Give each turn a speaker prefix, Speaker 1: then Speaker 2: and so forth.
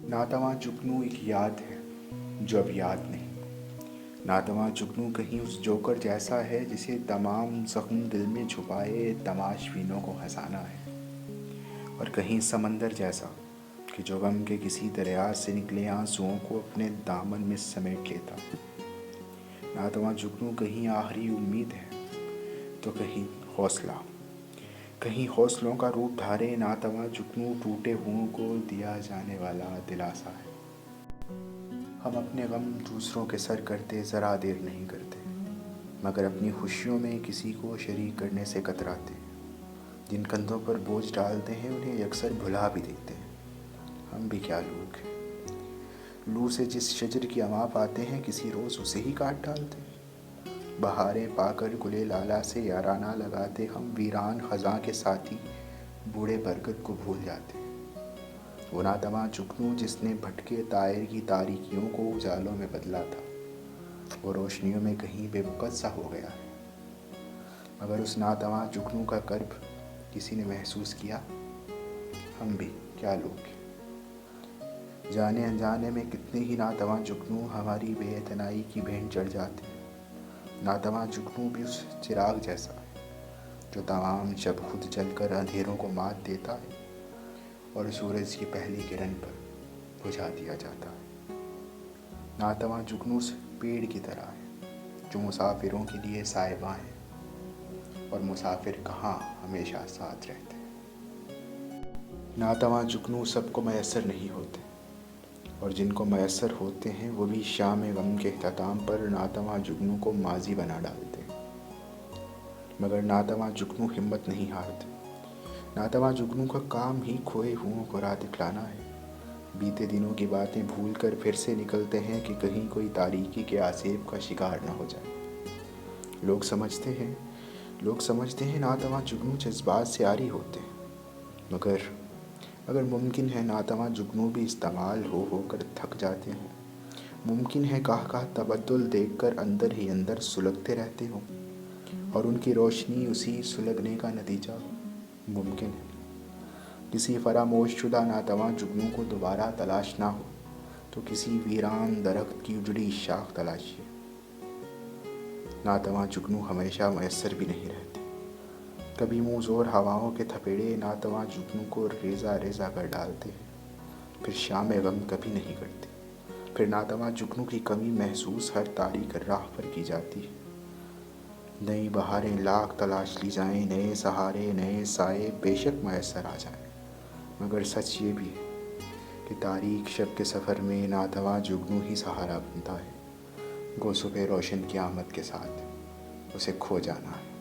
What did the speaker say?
Speaker 1: ناتواں جگنو ایک یاد ہے جو اب یاد نہیں۔ ناتواں جگنو کہیں اس جوکر جیسا ہے جسے تمام زخم دل میں چھپائے تماشبینوں کو ہنسانا ہے، اور کہیں سمندر جیسا کہ جو غم کے کسی دریا سے نکلے آنسوؤں کو اپنے دامن میں سمیٹ لیتا ہے۔ ناتواں جگنو کہیں آخری امید ہے تو کہیں حوصلہ، کہیں حوصلوں کا روپ دھارے۔ ناتواں جگنو ٹوٹے ہوں کو دیا جانے والا دلاسا ہے۔ ہم اپنے غم دوسروں کے سر کرتے ذرا دیر نہیں کرتے، مگر اپنی خوشیوں میں کسی کو شریک کرنے سے کتراتے۔ جن کندھوں پر بوجھ ڈالتے ہیں انہیں یکسر بھلا بھی دیتے ہیں۔ ہم بھی کیا لوگ ہیں، لو سے جس شجر کی اما پاتے ہیں کسی روز اسے ہی کاٹ ڈالتے ہیں۔ بہاریں پا کر گلے لالا سے یارانہ لگاتے ہم ویران خزاں کے ساتھی بوڑھے برگد کو بھول جاتے ہیں۔ وہ ناتواں جگنو جس نے بھٹکے طائر کی تاریکیوں کو اجالوں میں بدلا تھا، وہ روشنیوں میں کہیں بے وقت سا ہو گیا ہے۔ مگر اس ناتواں جگنو کا کرب کسی نے محسوس کیا؟ ہم بھی کیا لوگ ہیں، جانے انجانے میں کتنے ہی ناتواں جگنو ہماری بے اعتنائی کی بھینٹ چڑھ جاتے ہیں۔ ناتواں جگنو بھی اس چراغ جیسا ہے جو تمام شب خود جل کر اندھیروں کو مات دیتا ہے اور سورج کی پہلی کرن پر بجھا دیا جاتا ہے۔ ناتواں جگنو اس پیڑ کی طرح ہے جو مسافروں کے لیے سائباں ہے، اور مسافر کہاں ہمیشہ ساتھ رہتے ہیں۔ ناتواں جگنو سب کو میسر نہیں ہوتے، اور جن کو میسر ہوتے ہیں وہ بھی شام غم کے اختتام پر ناتواں جگنو کو ماضی بنا ڈالتے ہیں۔ مگر ناتواں جگنو ہمت نہیں ہارتے۔ ناتواں جگنو کا کام ہی کھوئے ہوں کو راہ دکھلانا ہے۔ بیتے دنوں کی باتیں بھول کر پھر سے نکلتے ہیں کہ کہیں کوئی تاریکی کے آسیب کا شکار نہ ہو جائے۔ لوگ سمجھتے ہیں ناتواں جگنو جذبات سے عاری ہوتے ہیں، مگر ممکن ہے ناتواں جگنو بھی استعمال ہو کر تھک جاتے ہوں۔ ممکن ہے کاہ تبدل دیکھ کر اندر ہی اندر سلگتے رہتے ہوں، اور ان کی روشنی اسی سلگنے کا نتیجہ ہو۔ ممکن ہے کسی فراموش شدہ ناتواں جگنو کو دوبارہ تلاش نہ ہو تو کسی ویران درخت کی اجڑی شاخ تلاشیے۔ ناتواں جگنو ہمیشہ میسر بھی نہیں رہتے۔ کبھی منہ زور ہواؤں کے تھپیڑے ناتواں جگنو کو ریزہ ریزہ کر ڈالتے ہیں، پھر شام غم کبھی نہیں کرتے۔ پھر ناتواں جگنو کی کمی محسوس ہر تاریک راہ پر کی جاتی ہے۔ نئی بہاریں لاکھ تلاش لی جائیں، نئے سہارے نئے سائے بے شک میسر آ جائیں، مگر سچ یہ بھی ہے کہ تاریک شب کے سفر میں ناتواں جگنو ہی سہارا بنتا ہے۔ گو صبح روشن کی آمد کے ساتھ اسے کھو جانا ہے۔